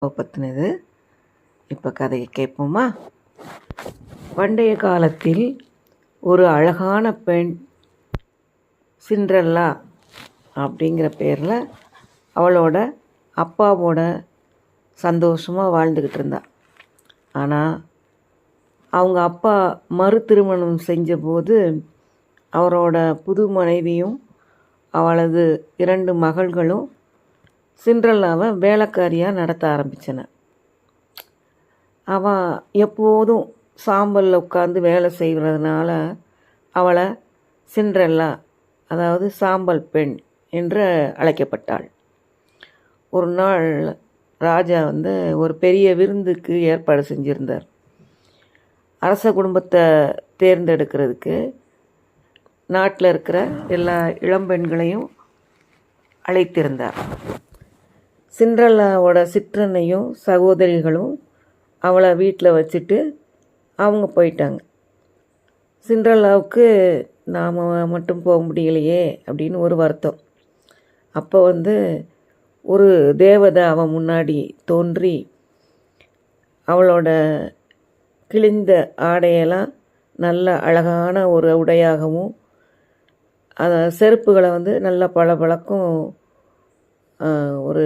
பற்றினது. இப்போ கதையை கேட்போமா? பண்டைய காலத்தில் ஒரு அழகான பெண் சிண்ட்ரெல்லா அப்படிங்கிற பேரில் அவளோட அப்பாவோட சந்தோஷமாக வாழ்ந்துக்கிட்டு இருந்தா. ஆனால் அவங்க அப்பா மறு திருமணம் செஞ்சபோது அவரோட புது மனைவியும் அவளது 2 மகள்களும் சிண்ட்ரெல்லாவை வேலைக்காரியாக நடத்த ஆரம்பித்தன. அவள் எப்போதும் சாம்பலில் உட்காந்து வேலை செய்கிறதுனால அவளை சிண்ட்ரெல்லா, அதாவது சாம்பல் பெண் என்று அழைக்கப்பட்டாள். ஒரு நாள் ராஜா ஒரு பெரிய விருந்துக்கு ஏற்பாடு செஞ்சுருந்தார். அரச குடும்பத்தை தேர்ந்தெடுக்கிறதுக்கு நாட்டில் இருக்கிற எல்லா இளம்பெண்களையும் அழைத்திருந்தார். சிண்ட்ரெல்லாவோட சிற்றன்னையும் சகோதரிகளும் அவளை வீட்டில் வச்சுட்டு அவங்க போயிட்டாங்க. சிண்ட்ரெல்லாவுக்கு நாம் மட்டும் போக முடியலையே அப்படின்னு ஒரு வருத்தம். அப்போ ஒரு தேவதை அவன் முன்னாடி தோன்றி அவளோட கிழிந்த ஆடையெல்லாம் நல்ல அழகான ஒரு உடையாகவும் செருப்புகளை நல்ல பளபளக்கும் ஒரு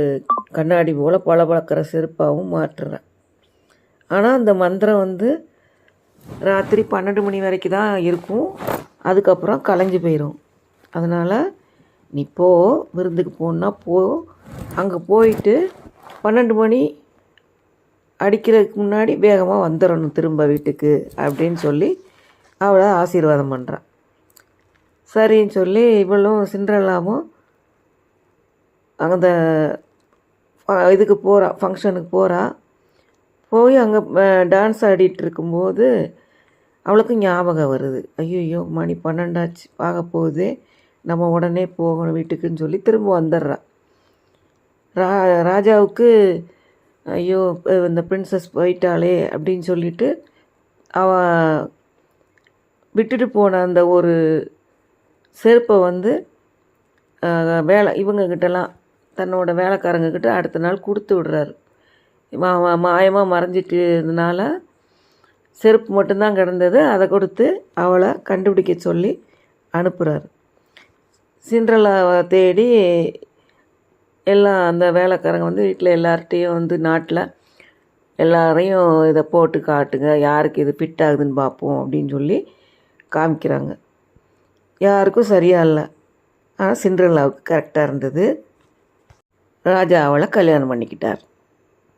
கண்ணாடி போல் பளபளக்கிற செருப்பாகவும் மாற்றுறேன். ஆனால் அந்த மந்திரம் ராத்திரி 12 மணி வரைக்கும் தான் இருக்கும். அதுக்கப்புறம் கலைஞ்சு போயிடும். அதனால் நீ விருந்துக்கு போகணுன்னா அங்கே போயிட்டு 12 மணி அடிக்கிறதுக்கு முன்னாடி வேகமாக வந்துடணும் திரும்ப வீட்டுக்கு அப்படின்னு சொல்லி அவளை ஆசீர்வாதம் பண்ணுறான். சரின்னு சொல்லி இவளும் சிண்ட்ரெல்லாவும் அந்த இதுக்கு போகிறா, ஃபங்க்ஷனுக்கு போகிறா. போய் அங்கே டான்ஸ் ஆடிட்டு இருக்கும்போது அவளுக்கு ஞாபகம் வருது. ஐயோ மணி 12 ஆச்சு, ஆக போகுதே, நம்ம உடனே போகணும் வீட்டுக்குன்னு சொல்லி திரும்ப வந்துடுறா. ராஜாவுக்கு ஐயோ இந்த பிரின்சஸ் போயிட்டாளே அப்படின்னு சொல்லிட்டு அவள் விட்டுட்டு போன அந்த ஒரு செருப்பை இவங்கக்கிட்டலாம் தன்னோட வேலைக்காரங்கக்கிட்ட அடுத்த நாள் கொடுத்து விடுறாரு. மாயமாக மறைஞ்சிட்டதுனால செருப்பு மட்டும்தான் கிடந்தது. அதை கொடுத்து அவளை கண்டுபிடிக்க சொல்லி அனுப்புகிறாரு. சிண்ட்ரெல்லாவை தேடி எல்லாம் அந்த வேலைக்காரங்க வீட்டில் எல்லார்ட்டையும் நாட்டில் எல்லாரையும் இதை போட்டு காட்டுங்க, யாருக்கு இது ஃபிட் ஆகுதுன்னு பார்ப்போம் அப்படின்னு சொல்லி காமிக்கிறாங்க. யாருக்கும் சரியாக இல்லை. ஆனால் சிண்ட்ரெல்லாவுக்கு கரெக்டாக இருந்தது. ராஜா அவளை கல்யாணம் பண்ணிக்கிட்டார்.